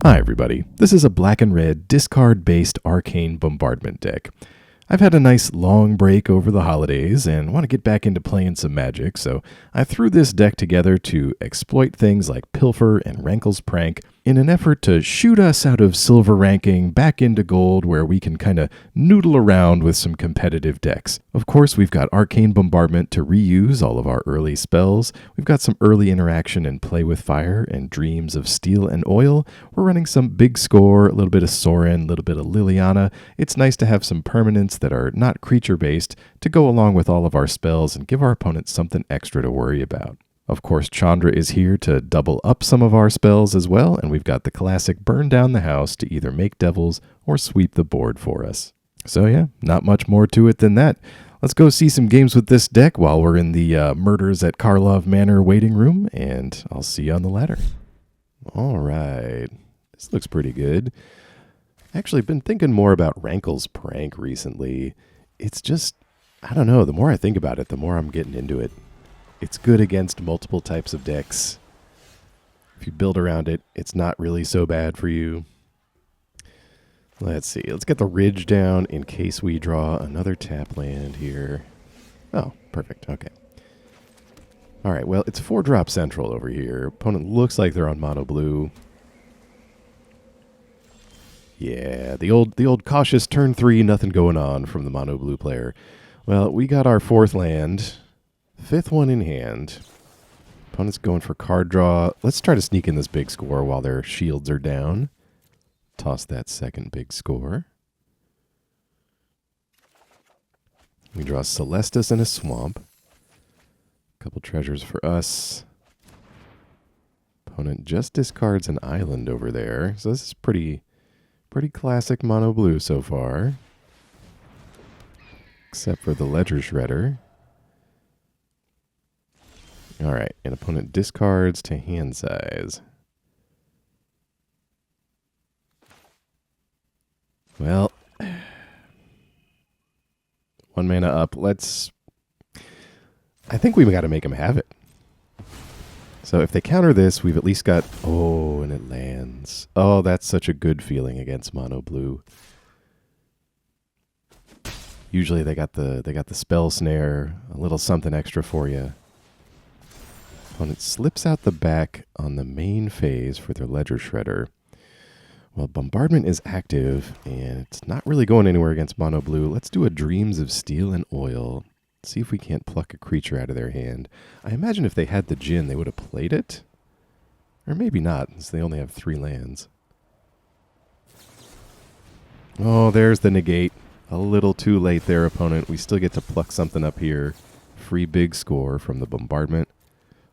Hi everybody, this is a black and red discard-based Arcane Bombardment deck. I've had a nice long break over the holidays and want to get back into playing some Magic, so I threw this deck together to exploit things like Pilfer and Rankle's Prank in an effort to shoot us out of silver ranking back into gold where we can kind of noodle around with some competitive decks. Of course, we've got Arcane Bombardment to reuse all of our early spells. We've got some early interaction and Play with Fire and Dreams of Steel and Oil. We're running some Big Score, a little bit of Sorin, a little bit of Liliana. It's nice to have some permanents that are not creature-based to go along with all of our spells and give our opponents something extra to worry about. Of course, Chandra is here to double up some of our spells as well, and we've got the classic Burn Down the House to either make devils or sweep the board for us. So yeah, not much more to it than that. Let's go see some games with this deck while we're in the Murders at Karlov Manor waiting room, and I'll see you on the ladder. All right, this looks pretty good. Actually, been thinking more about Rankle's Prank recently. It's just, I don't know, the more I think about it, the more I'm getting into it. It's good against multiple types of decks. If you build around it, it's not really so bad for you. Let's see. Let's get the Ridge down in case we draw another tap land here. Oh, perfect. Okay. All right, well, it's 4-drop Central over here. Opponent looks like they're on mono blue. Yeah, the old cautious turn 3, nothing going on from the mono blue player. Well, we got our 4th land. 5th one in hand. Opponent's going for card draw. Let's try to sneak in this Big Score while their shields are down. Toss that second Big Score. We draw Celestus and a Swamp. Couple treasures for us. Opponent just discards an island over there. So this is pretty classic mono blue so far. Except for the Ledger Shredder. All right, and opponent discards to hand size. Well, 1 mana up. I think we've got to make them have it. So if they counter this, we've at least got, oh, and it lands. Oh, that's such a good feeling against mono blue. Usually they got the spell snare, a little something extra for you. Opponent slips out the back on the main phase for their Ledger Shredder. Well, Bombardment is active, and it's not really going anywhere against mono blue. Let's do a Dreams of Steel and Oil. See if we can't pluck a creature out of their hand. I imagine if they had the Djinn, they would have played it. Or maybe not, since they only have 3 lands. Oh, there's the negate. A little too late there, opponent. We still get to pluck something up here. Free Big Score from the Bombardment.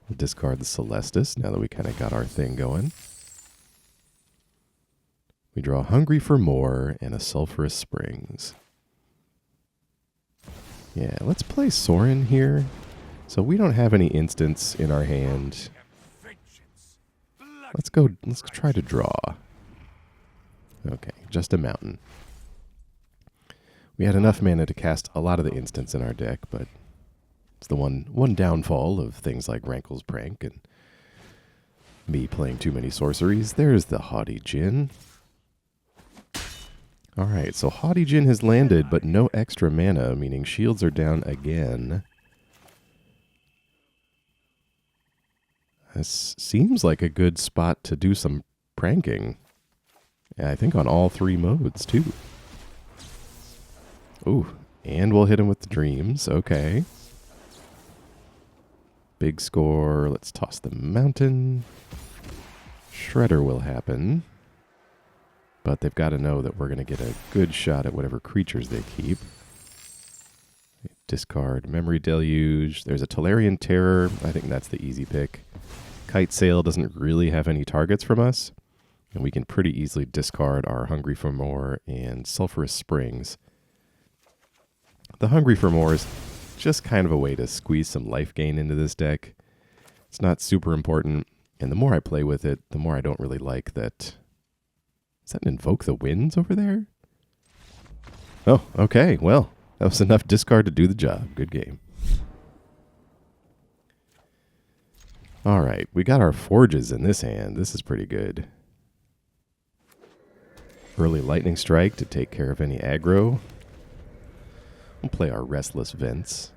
We'll discard the Celestus now that we kind of got our thing going. We draw Hungry for More and a Sulfurous Springs. Yeah, let's play Sorin here. So we don't have any instants in our hand. Let's try to draw. Okay, just a mountain. We had enough mana to cast a lot of the instants in our deck, but it's the one downfall of things like Rankle's Prank and me playing too many sorceries. There's the Haughty Djinn. All right, so Haughty Djinn has landed, but no extra mana, meaning shields are down again. This seems like a good spot to do some pranking. Yeah, I think on all 3 modes, too. Ooh, and we'll hit him with the Dreams. Okay. Big Score. Let's toss the Mountain. Shredder will happen. But they've got to know that we're going to get a good shot at whatever creatures they keep. Discard Memory Deluge. There's a Tolarian Terror. I think that's the easy pick. Kite Sail doesn't really have any targets from us. And we can pretty easily discard our Hungry for More and Sulfurous Springs. The Hungry for More is just kind of a way to squeeze some life gain into this deck. It's not super important. And the more I play with it, the more I don't really like that. Does that invoke the winds over there? Oh, okay. Well, that was enough discard to do the job. Good game. All right. We got our forges in this hand. This is pretty good. Early Lightning Strike to take care of any aggro. We'll play our Restless Vents.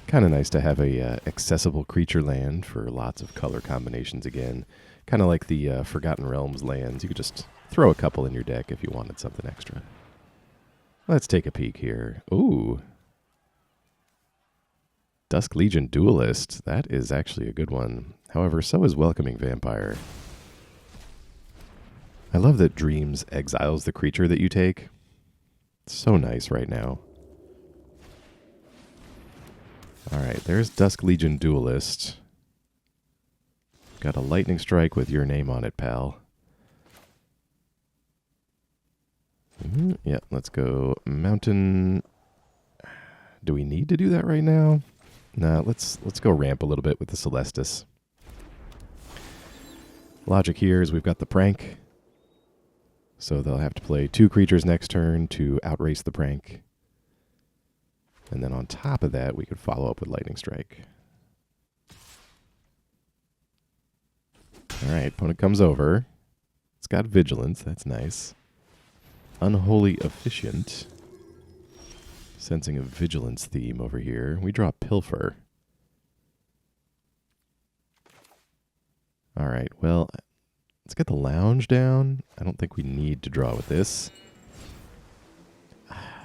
Kind of nice to have a accessible creature land for lots of color combinations again. Kind of like the Forgotten Realms lands. You could just throw a couple in your deck if you wanted something extra. Let's take a peek here. Ooh. Dusk Legion Duelist. That is actually a good one. However, so is Welcoming Vampire. I love that Dreams exiles the creature that you take. It's so nice right now. Alright, there's Dusk Legion Duelist. Got a Lightning Strike with your name on it, pal. Yep, let's go Mountain. Do we need to do that right now? Nah, let's go ramp a little bit with the Celestus. Logic here is we've got the Prank. So they'll have to play 2 creatures next turn to outrace the Prank. And then on top of that, we could follow up with Lightning Strike. All right, opponent comes over. It's got Vigilance. That's nice. Unholy Efficient. Sensing a Vigilance theme over here. We draw Pilfer. All right, well, let's get the Lounge down. I don't think we need to draw with this.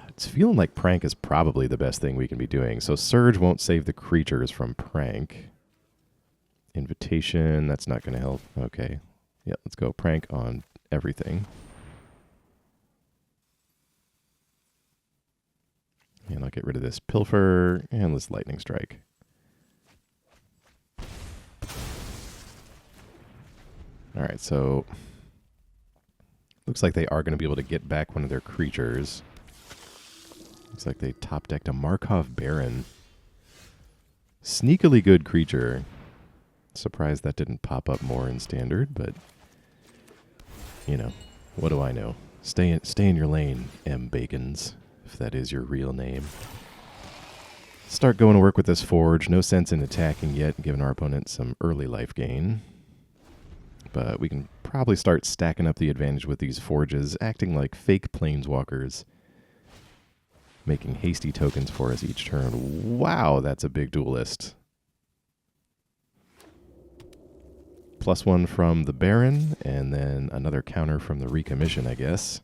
It's feeling like Prank is probably the best thing we can be doing. So Surge won't save the creatures from Prank. Invitation, that's not going to help. Okay. Yeah, let's go Prank on everything. And I'll get rid of this Pilfer and this Lightning Strike. All right, so looks like they are going to be able to get back one of their creatures. Looks like they top decked a Markov Baron. Sneakily good creature. Surprised that didn't pop up more in Standard, but you know, what do I know? Stay in your lane, M. Bacons, if that is your real name. Start going to work with this Forge. No sense in attacking yet, giving our opponent some early life gain. But we can probably start stacking up the advantage with these Forges, acting like fake Planeswalkers, making hasty tokens for us each turn. Wow, that's a big Duelist. +1 from the Baron, and then another counter from the Recommission, I guess.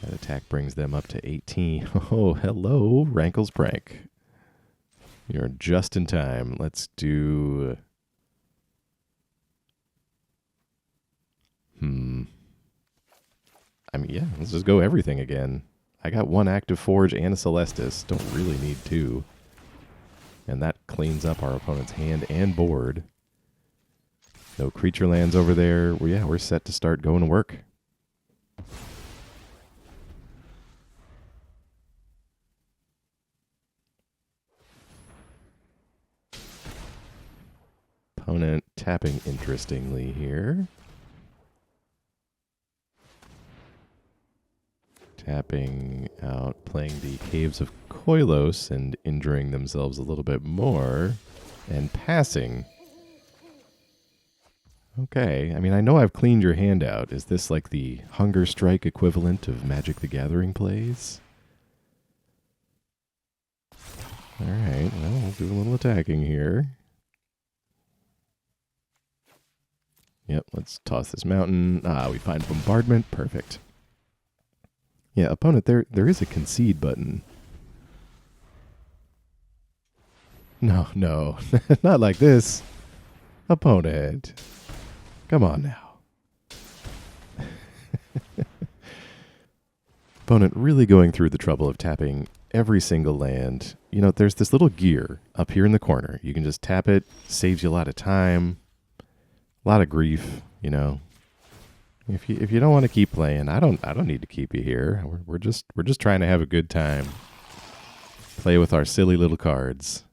That attack brings them up to 18. Oh, hello, Rankle's Prank. You're just in time. Let's do... I mean, yeah, let's just go everything again. I got 1 active Forge and a Celestus. Don't really need 2. And that cleans up our opponent's hand and board. No creature lands over there. Well, yeah, we're set to start going to work. Opponent tapping interestingly here. Tapping out, playing the Caves of Koilos and injuring themselves a little bit more. And passing. Okay, I mean, I know I've cleaned your hand out. Is this like the Hunger Strike equivalent of Magic the Gathering plays? Alright, well, we'll do a little attacking here. Yep, let's toss this mountain. Ah, we find Bombardment. Perfect. Yeah, opponent, there is a concede button. No, not like this. Opponent. Come on now. Opponent really going through the trouble of tapping every single land. You know, there's this little gear up here in the corner. You can just tap it, saves you a lot of time, a lot of grief, you know. If you don't want to keep playing, I don't need to keep you here. We're just trying to have a good time. Play with our silly little cards.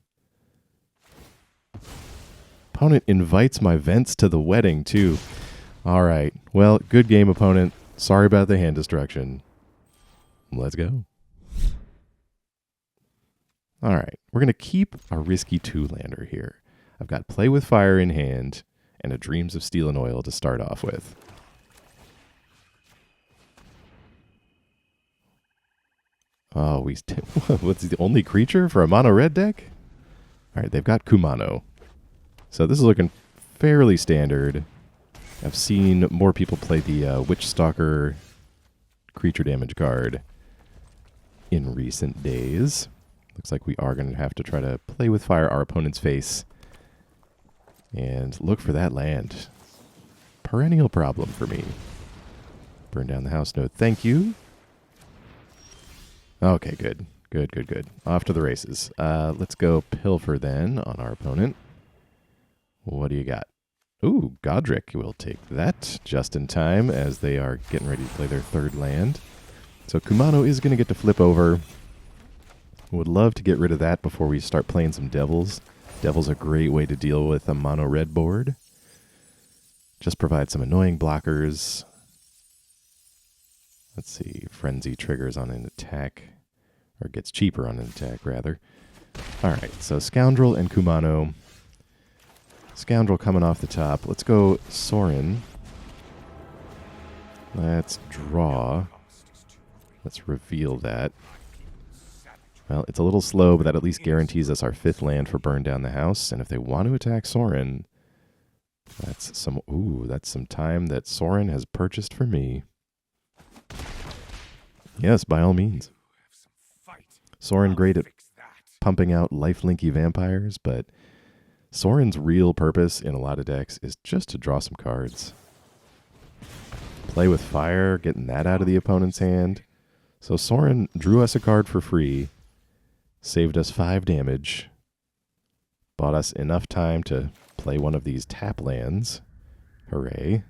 Opponent invites my Vents to the wedding too. All right. Well, good game, opponent. Sorry about the hand destruction. Let's go. All right. We're going to keep our risky 2-lander here. I've got Play with Fire in hand, and a Dreams of Steel and Oil to start off with. Oh, what's the only creature for a mono red deck? All right, they've got Kumano. So this is looking fairly standard. I've seen more people play the Witch Stalker creature damage card in recent days. Looks like we are going to have to try to play with fire our opponent's face and look for that land. Perennial problem for me. Burn down the house, no thank you. Okay, good. Good. Off to the races. Let's go Pilfer then on our opponent. What do you got? Ooh, Godric will take that just in time as they are getting ready to play their third land. So Kumano is going to get to flip over. Would love to get rid of that before we start playing some Devils. Devil's a great way to deal with a mono red board. Just provide some annoying blockers. Let's see, Frenzy triggers on an attack, or gets cheaper on an attack, rather. Alright, so Scoundrel and Kumano. Scoundrel coming off the top. Let's go Sorin. Let's draw. Let's reveal that. Well, it's a little slow, but that at least guarantees us our 5th land for Burn Down the House. And if they want to attack Sorin, that's some time that Sorin has purchased for me. Yes, by all means. Sorin great at pumping out lifelinky vampires, but Sorin's real purpose in a lot of decks is just to draw some cards. Play with fire, getting that out of the opponent's hand. So Sorin drew us a card for free, saved us 5 damage, bought us enough time to play one of these tap lands. Hooray.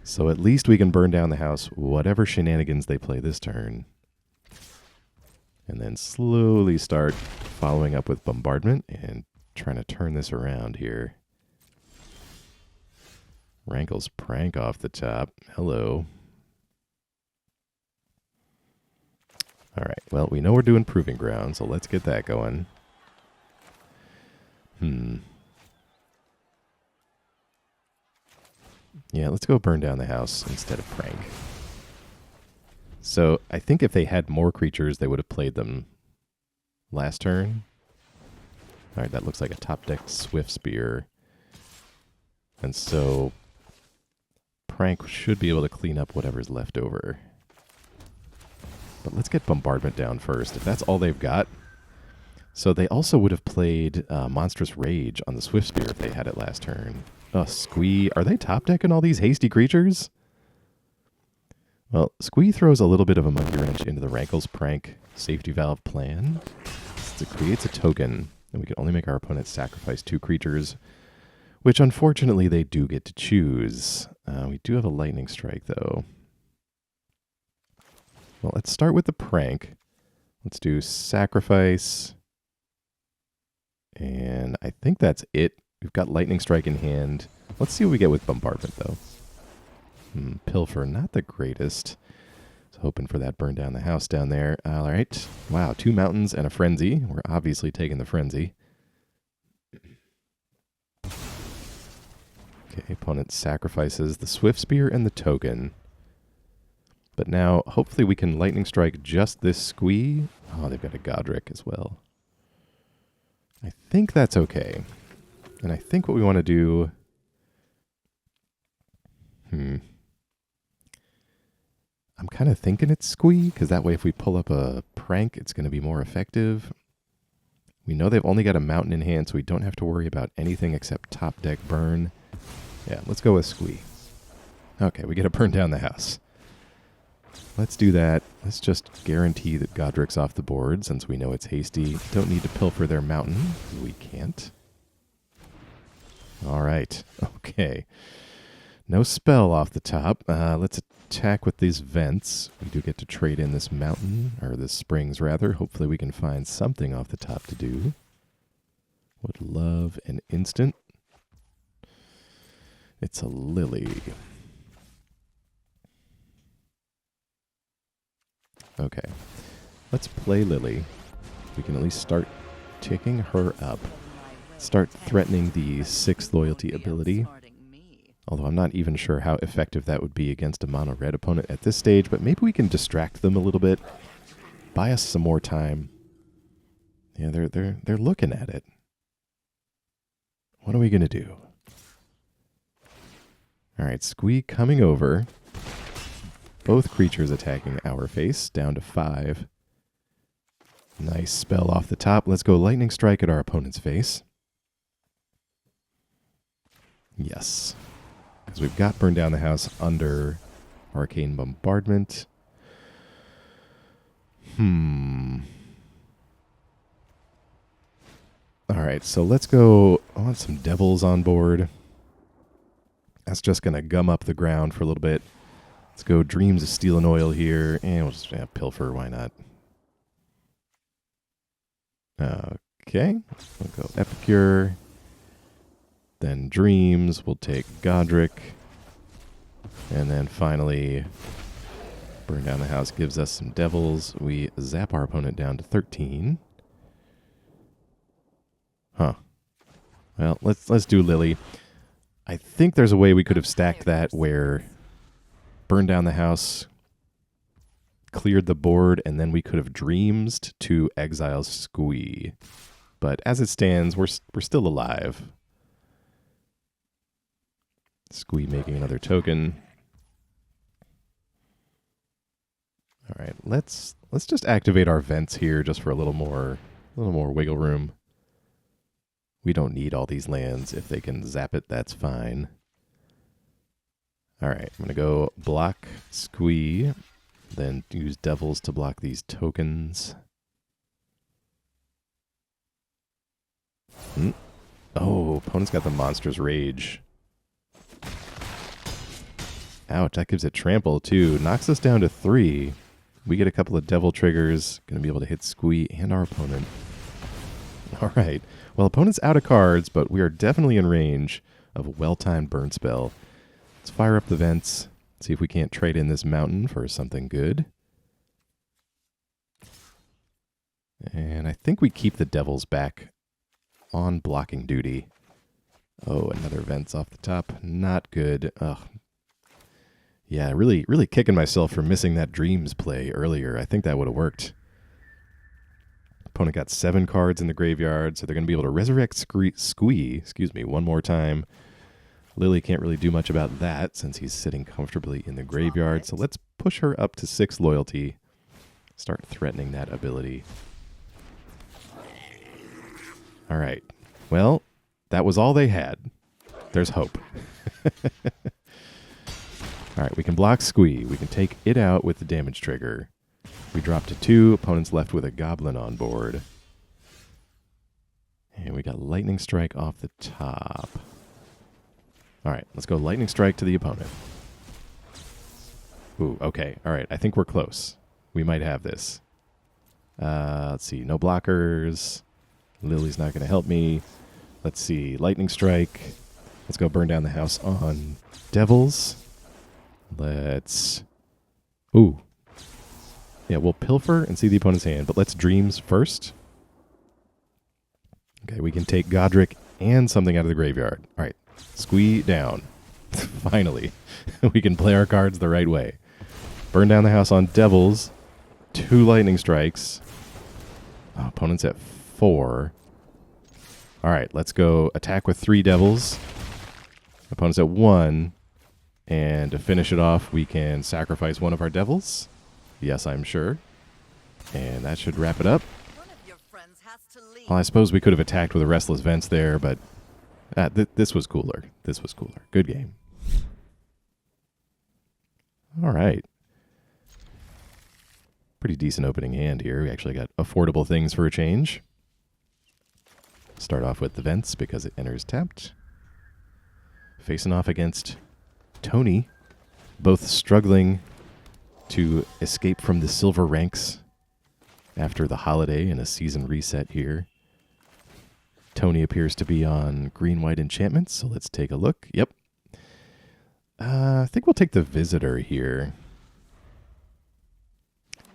So at least we can burn down the house, whatever shenanigans they play this turn. And then slowly start following up with Bombardment and trying to turn this around here. Rankle's Prank off the top. Hello. All right, well, we know we're doing Proving Ground, so let's get that going. Yeah, let's go Burn Down the House instead of Prank. So I think if they had more creatures, they would have played them last turn. All right, that looks like a top-decked Swift Spear. And so Prank should be able to clean up whatever's left over. But let's get Bombardment down first, if that's all they've got. So they also would have played Monstrous Rage on the Swift Spear if they had it last turn. Oh, Squee. Are they top-decking all these hasty creatures? Well, Squee throws a little bit of a monkey wrench into the Rankle's Prank safety valve plan. It creates a token, and we can only make our opponent sacrifice 2 creatures, which unfortunately they do get to choose. We do have a Lightning Strike, though. Well, let's start with the Prank. Let's do Sacrifice. And I think that's it. We've got Lightning Strike in hand. Let's see what we get with Bombardment, though. Pilfer, not the greatest. I was hoping for that Burn Down the House down there. All right. Wow, 2 mountains and a Frenzy. We're obviously taking the Frenzy. Okay, opponent sacrifices the Swift Spear and the token. But now, hopefully we can Lightning Strike just this Squee. Oh, they've got a Godric as well. I think that's okay. And I think what we want to do... I'm kind of thinking it's Squee, because that way if we pull up a Prank, it's going to be more effective. We know they've only got a mountain in hand, so we don't have to worry about anything except top deck burn. Yeah, let's go with Squee. Okay, we get to burn down the house. Let's do that. Let's just guarantee that Godric's off the board, since we know it's hasty. Don't need to pilfer their mountain. We can't. All right. Okay. No spell off the top. Let's attack with these vents. We do get to trade in this mountain, or this springs, rather. Hopefully we can find something off the top to do. Would love an instant. It's a Lily. Okay, let's play Lily. We can at least start ticking her up. Start threatening the 6th loyalty ability. Although I'm not even sure how effective that would be against a mono red opponent at this stage, but maybe we can distract them a little bit. Buy us some more time. Yeah, they're looking at it. What are we gonna do? Alright, Squee coming over. Both creatures attacking our face, down to 5. Nice spell off the top. Let's go Lightning Strike at our opponent's face. Yes. Because we've got Burn Down the House under Arcane Bombardment. Alright, so let's go. I want some Devils on board. That's just going to gum up the ground for a little bit. Let's go Dreams of Steel and Oil here. And we'll just Pilfer, why not? Okay. We'll go Epicure. Then Dreams. We'll take Godric. And then finally, Burn Down the House gives us some Devils. We zap our opponent down to 13. Huh. Well, let's do Lily. I think there's a way we could have stacked that where Burn Down the House, cleared the board, and then we could have Dreamsed to exile Squee. But as it stands, we're still alive. Squee making another token. All right, let's just activate our vents here just for a little more wiggle room. We don't need all these lands. If they can zap it, that's fine. All right, I'm going to go block Squee, then use Devils to block these tokens. Oh, opponent's got the Monster's Rage. Ouch, that gives it trample too. Knocks us down to 3. We get a couple of Devil triggers. Going to be able to hit Squee and our opponent. All right. Well, opponent's out of cards, but we are definitely in range of a well-timed burn spell. Let's fire up the vents, see if we can't trade in this mountain for something good. And I think we keep the Devils back on blocking duty. Oh, another vents off the top. Not good. Ugh. Yeah, really kicking myself for missing that Dreams play earlier. I think that would have worked. Opponent got 7 cards in the graveyard, so they're going to be able to resurrect Squee, one more time. Lily can't really do much about that since he's sitting comfortably in the graveyard. So let's push her up to 6 loyalty. Start threatening that ability. All right. Well, that was all they had. There's hope. All right, we can block Squee. We can take it out with the damage trigger. We drop to 2. Opponent's left with a Goblin on board. And we got Lightning Strike off the top. All right, let's go Lightning Strike to the opponent. Ooh, okay. All right, I think we're close. We might have this. Let's see. No blockers. Lily's not going to help me. Let's see. Lightning Strike. Let's go Burn Down the House on Devils. Let's... Ooh. Yeah, we'll Pilfer and see the opponent's hand, but let's Dreams first. Okay, we can take Godric and something out of the graveyard. All right, Squee down. Finally, we can play our cards the right way. Burn Down the House on Devils. 2 Lightning Strikes. Oh, opponent's at 4. All right, let's go attack with 3 Devils. Opponent's at 1. And to finish it off, we can sacrifice one of our Devils. Yes, I'm sure. And that should wrap it up. Well, I suppose we could have attacked with a Restless Vents there, but this was cooler. This was cooler. Good game. All right. Pretty decent opening hand here. We actually got affordable things for a change. Start off with the Vents because it enters tapped. Facing off against Tony, both struggling to escape from the silver ranks after the holiday and a season reset here. Tony appears to be on green-white enchantments, so let's take a look. Yep. I think we'll take the Visitor here.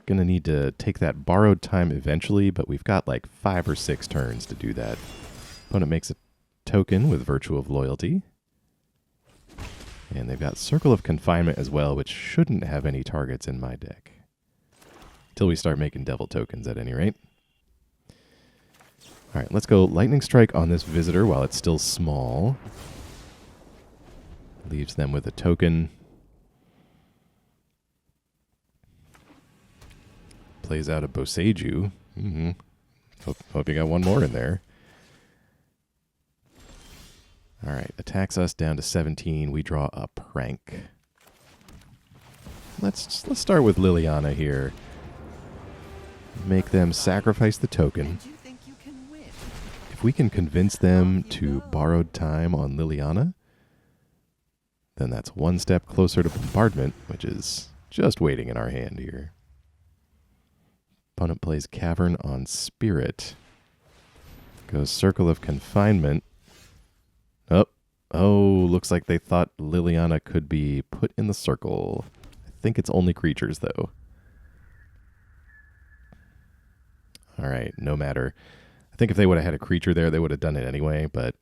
Gonna need to take that borrowed time eventually, but we've got like 5 or 6 turns to do that. Opponent makes a token with Virtue of Loyalty. And they've got Circle of Confinement as well, which shouldn't have any targets in my deck. Until we start making devil tokens at any rate. Alright, let's go Lightning Strike on this visitor while it's still small. Leaves them with a token. Plays out a Boseiju. Hope you got one more in there. Alright, attacks us down to 17. We draw a prank. Let's start with Liliana here. Make them sacrifice the token. If we can convince them to Borrowed Time on Liliana, then that's one step closer to Bombardment, which is just waiting in our hand here. Opponent plays Cavern on Spirit. Goes Circle of Confinement. Oh, looks like they thought Liliana could be put in the circle. I think it's only creatures, though. All right, no matter. I think if they would have had a creature there, they would have done it anyway, but...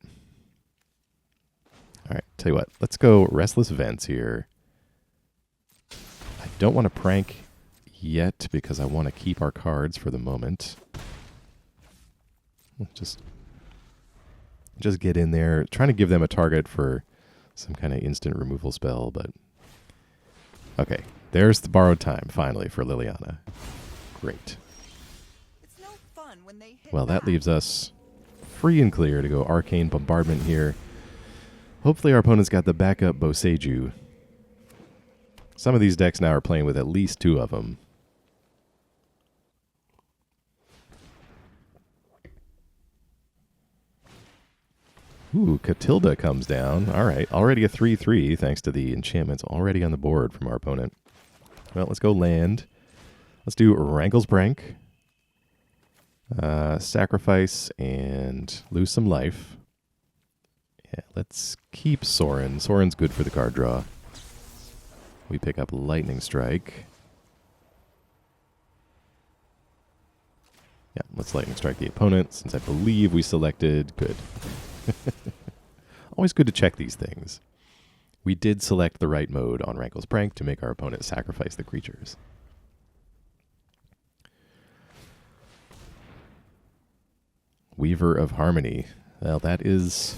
All right, tell you what. Let's go Restless Vents here. I don't want to prank yet because I want to keep our cards for the moment. Just get in there, trying to give them a target for some kind of instant removal spell, but... Okay, there's the Borrowed Time, finally, for Liliana. Great. It's no fun when they hit Well, that leaves us free and clear to go Arcane Bombardment here. Hopefully our opponent's got the backup Boseiju. Some of these decks now are playing with at least two of them. Ooh, Catilda comes down. All right, already a 3/3 thanks to the enchantments already on the board from our opponent. Well, let's go land. Let's do Rankle's Prank. Sacrifice and lose some life. Yeah, let's keep Sorin. Sorin's good for the card draw. We pick up Lightning Strike. Yeah, let's Lightning Strike the opponent since I believe we selected good. Always good to check these things. We did select the right mode on Rankle's Prank to make our opponent sacrifice the creatures. Weaver of Harmony. Well, that is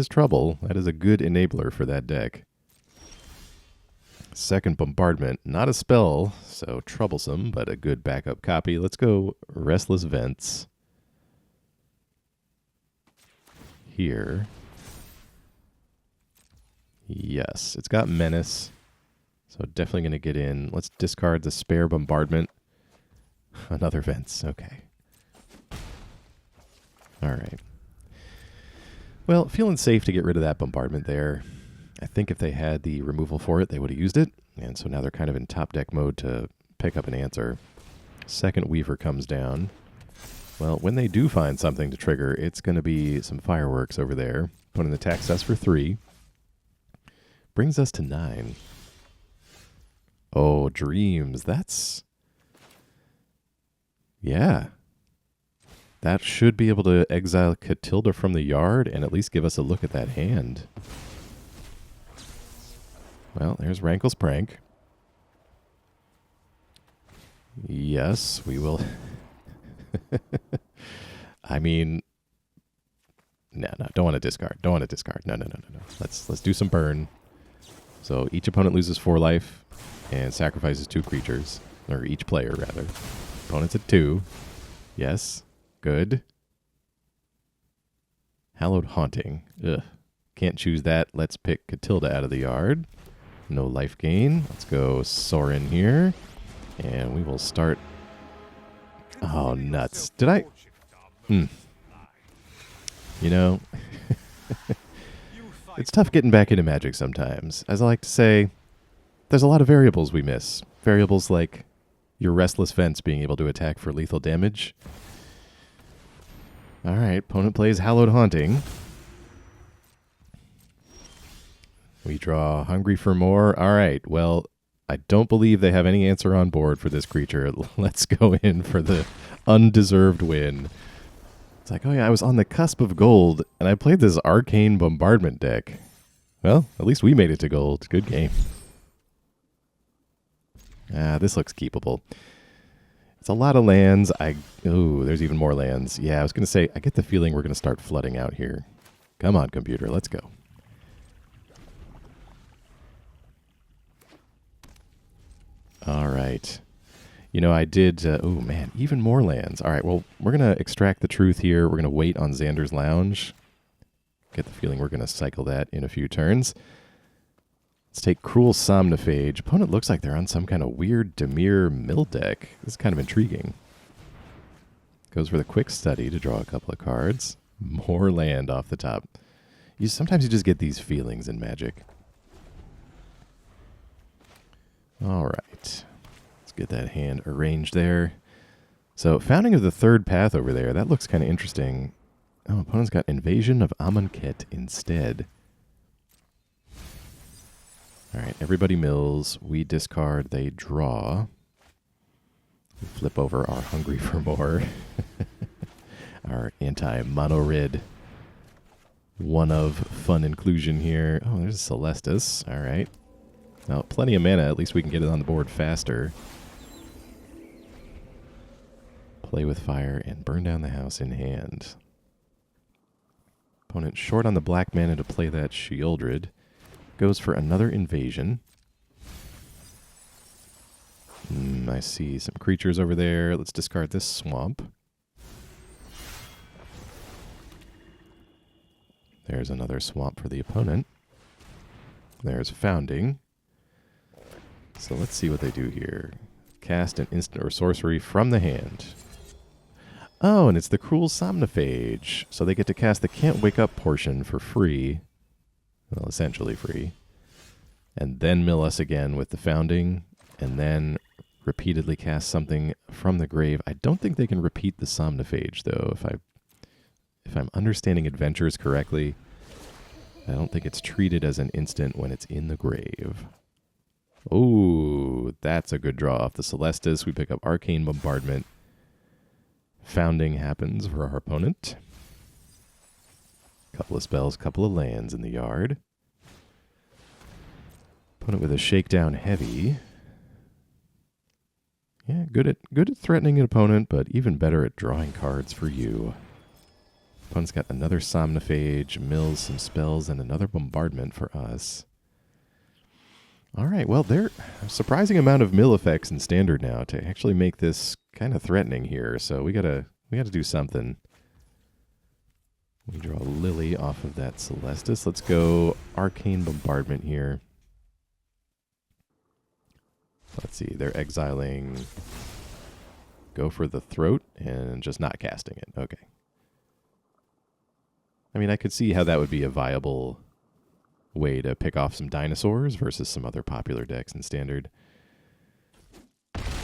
trouble. That is a good enabler for that deck. Second Bombardment. Not a spell, so troublesome, but a good backup copy. Let's go Restless Vents. Here. Yes, it's got Menace, so definitely going to get in. Let's discard the spare Bombardment. Another Vents, okay. All right. Well, feeling safe to get rid of that Bombardment there. I think if they had the removal for it, they would have used it, and so now they're kind of in top deck mode to pick up an answer. Second Weaver comes down. Well, when they do find something to trigger, it's going to be some fireworks over there. Opponent attacks us for 3. Brings us to 9. Oh, Dreams. That's... Yeah. That should be able to exile Catilda from the yard and at least give us a look at that hand. Well, there's Rankle's Prank. Yes, we will... I mean, no, don't want to discard. Don't want to discard. No. Let's do some burn. So each opponent loses 4 life and sacrifices 2 creatures, or each player rather. Opponent's at 2. Yes, good. Hallowed Haunting. Ugh, can't choose that. Let's pick Catilda out of the yard. No life gain. Let's go Sorin here, and we will start. Oh, nuts. Did I? You know, it's tough getting back into Magic sometimes. As I like to say, there's a lot of variables we miss. Variables like your Restless Vents being able to attack for lethal damage. All right, opponent plays Hallowed Haunting. We draw Hungry for More. All right, well, I don't believe they have any answer on board for this creature. Let's go in for the undeserved win. It's like, oh yeah, I was on the cusp of gold, and I played this Arcane Bombardment deck. Well, at least we made it to gold. Good game. This looks keepable. It's a lot of lands. Oh, there's even more lands. Yeah, I was going to say, I get the feeling we're going to start flooding out here. Come on, computer, let's go. All right. You know, I did... oh, man, even more lands. All right, well, we're going to extract the truth here. We're going to wait on Xander's Lounge. Get the feeling we're going to cycle that in a few turns. Let's take Cruel Somnophage. Opponent looks like they're on some kind of weird Dimir mill deck. This is kind of intriguing. Goes for the quick study to draw a couple of cards. More land off the top. Sometimes you just get these feelings in Magic. All right. Let's get that hand arranged there. So, Founding of the Third Path over there. That looks kind of interesting. Oh, opponent's got Invasion of Amonkhet instead. All right, everybody mills. We discard. They draw. We flip over our Hungry for More. Our anti-mono red. One of fun inclusion here. Oh, there's Celestus. All right. Well, plenty of mana. At least we can get it on the board faster. Play with fire and burn down the house in hand. Opponent short on the black mana to play that Sheoldred. Goes for another invasion. I see some creatures over there. Let's discard this swamp. There's another swamp for the opponent. There's Founding. So let's see what they do here. Cast an instant or sorcery from the hand. Oh, and it's the Cruel Somnophage. So they get to cast the Can't Wake Up portion for free. Well, essentially free. And then mill us again with the Founding. And then repeatedly cast something from the grave. I don't think they can repeat the Somnophage, though. If I'm understanding Adventures correctly, I don't think it's treated as an instant when it's in the grave. Oh, that's a good draw off the Celestus. We pick up Arcane Bombardment. Founding happens for our opponent. Couple of spells, couple of lands in the yard. Opponent with a Shakedown Heavy. Yeah, good at threatening an opponent, but even better at drawing cards for you. Opponent's got another Somnophage, mills some spells, and another Bombardment for us. All right, well, there's a surprising amount of mill effects in Standard now to actually make this kind of threatening here. So we gotta do something. We draw Lily off of that Celestus. Let's go Arcane Bombardment here. Let's see, they're exiling. Go for the Throat and just not casting it. Okay. I mean, I could see how that would be a viable way to pick off some dinosaurs versus some other popular decks in Standard.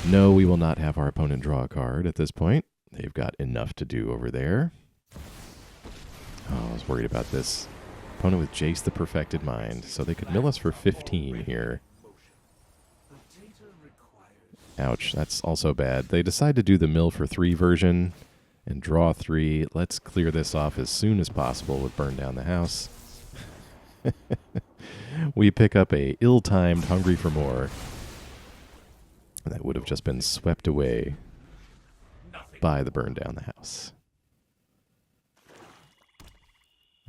No, we will not have our opponent draw a card at this point. They've got enough to do over there. Oh, I was worried about this. Opponent with Jace the Perfected Mind. So they could mill us for 15 here. Ouch, that's also bad. They decide to do the mill for 3 version and draw 3. Let's clear this off as soon as possible with Burn Down the House. We pick up a ill-timed Hungry for More. That would have just been swept away by the Burn Down the House.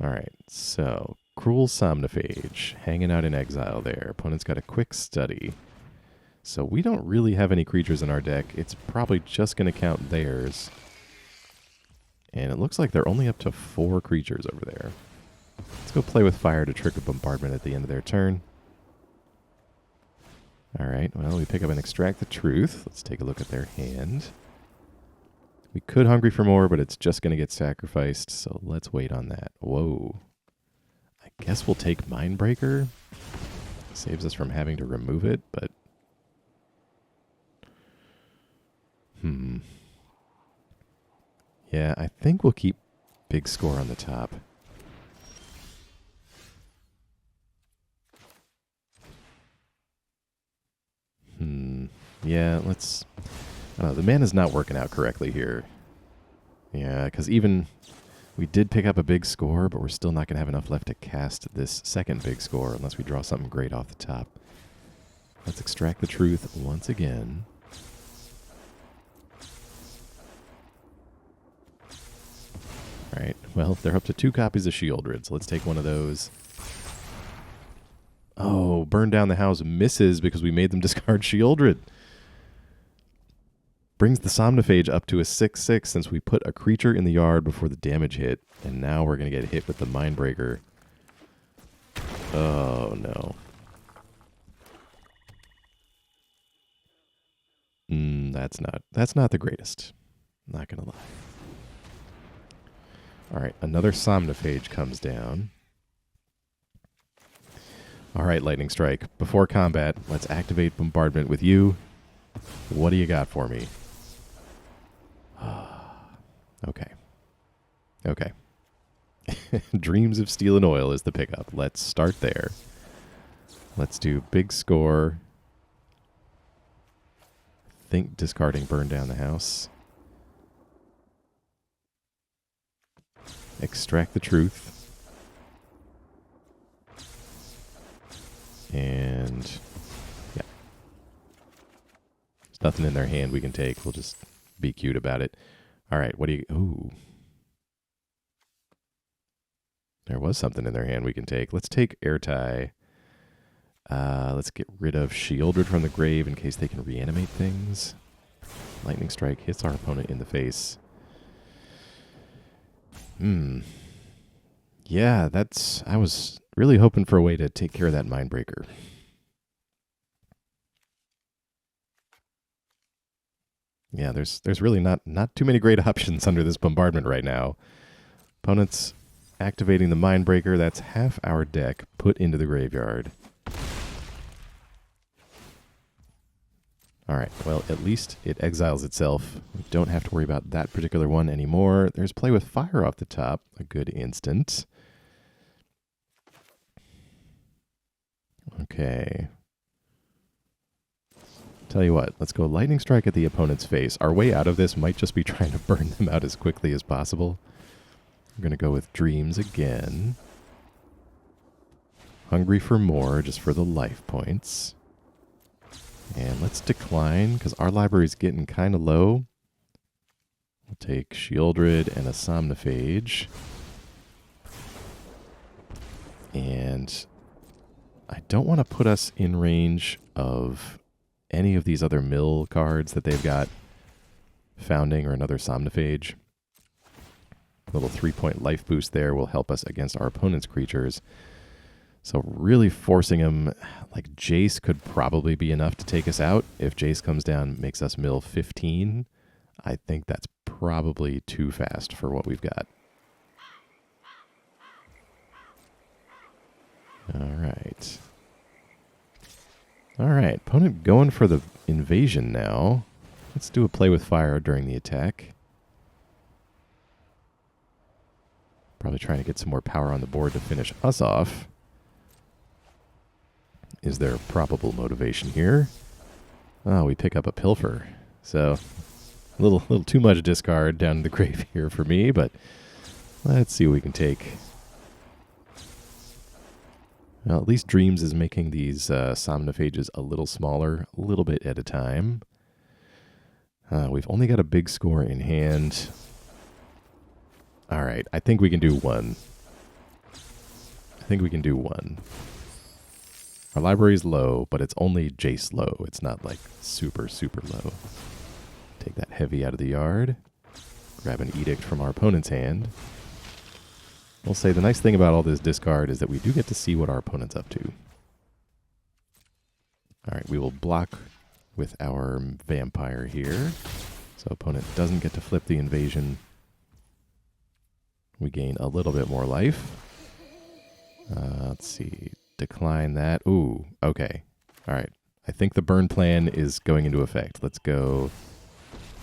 All right, so Cruel Somnophage hanging out in exile there. Opponent's got a quick study. So we don't really have any creatures in our deck. It's probably just going to count theirs. And it looks like they're only up to 4 creatures over there. Let's go play with fire to trigger Bombardment at the end of their turn. All right, well, we pick up and Extract the Truth. Let's take a look at their hand. We could Hungry for More, but it's just going to get sacrificed, so let's wait on that. Whoa. I guess we'll take Mindbreaker. Saves us from having to remove it, but... Yeah, I think we'll keep Big Score on the top. Yeah, let's... I don't know, the mana's not working out correctly here. Yeah, because even we did pick up a big score, but we're still not going to have enough left to cast this second big score unless we draw something great off the top. Let's extract the truth once again. All right, well, they're up to 2 copies of Shieldred, so let's take one of those. Oh, Burn Down the House misses because we made them discard Shieldred. Brings the Somnophage up to a 6/6 since we put a creature in the yard before the damage hit, and now we're going to get hit with the Mindbreaker. Oh, no. That's not the greatest. Not going to lie. All right, another Somnophage comes down. All right, Lightning Strike. Before combat, let's activate Bombardment with you. What do you got for me? Okay. Okay. Dreams of Steel and Oil is the pickup. Let's start there. Let's do big score. Think discarding Burn Down the House. Extract the Truth. And yeah. There's nothing in their hand we can take. We'll just be cute about it. All right, what do you... Ooh. There was something in their hand we can take. Let's take Airtie. Let's get rid of Shieldred from the grave in case they can reanimate things. Lightning Strike hits our opponent in the face. Yeah, that's... I was really hoping for a way to take care of that Mindbreaker. Yeah, there's really not too many great options under this bombardment right now. Opponent's activating the Mindbreaker. That's half our deck put into the graveyard. All right, well, at least it exiles itself. We don't have to worry about that particular one anymore. There's Play with Fire off the top, a good instant. Okay. Tell you what, let's go Lightning Strike at the opponent's face. Our way out of this might just be trying to burn them out as quickly as possible. We're going to go with Dreams again. Hungry for more, just for the life points. And let's decline, because our library's getting kind of low. We'll take Shieldred and a Somnophage. And I don't want to put us in range of any of these other mill cards that they've got. Founding or another Somnophage. A little 3-point life boost there will help us against our opponent's creatures. So really forcing him, like Jace could probably be enough to take us out. If Jace comes down, makes us mill 15. I think that's probably too fast for what we've got. All right. All right, opponent going for the invasion now. Let's do a Play with Fire during the attack. Probably trying to get some more power on the board to finish us off. Is there a probable motivation here? Oh, we pick up a Pilfer. So, a little too much discard down in the grave here for me, but let's see what we can take. Well, at least Dreams is making these Somnophages a little smaller, a little bit at a time. We've only got a big score in hand. All right, I think we can do one. Our library's low, but it's only Jace low. It's not like super, super low. Take that heavy out of the yard. Grab an Edict from our opponent's hand. We'll say the nice thing about all this discard is that we do get to see what our opponent's up to. All right, we will block with our Vampire here. So opponent doesn't get to flip the invasion. We gain a little bit more life. Let's see. Decline that. Ooh, okay. All right. I think the burn plan is going into effect. Let's go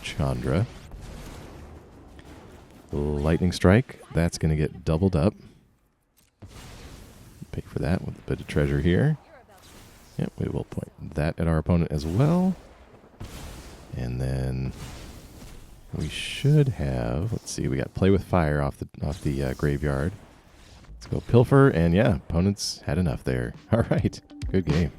Chandra. Lightning Strike. That's going to get doubled up. Pay for that with a bit of treasure here. Yep, we will point that at our opponent as well. And then We should have, let's see, we got Play with Fire off the graveyard. Let's go Pilfer, and yeah, opponents had enough there. All right, good game.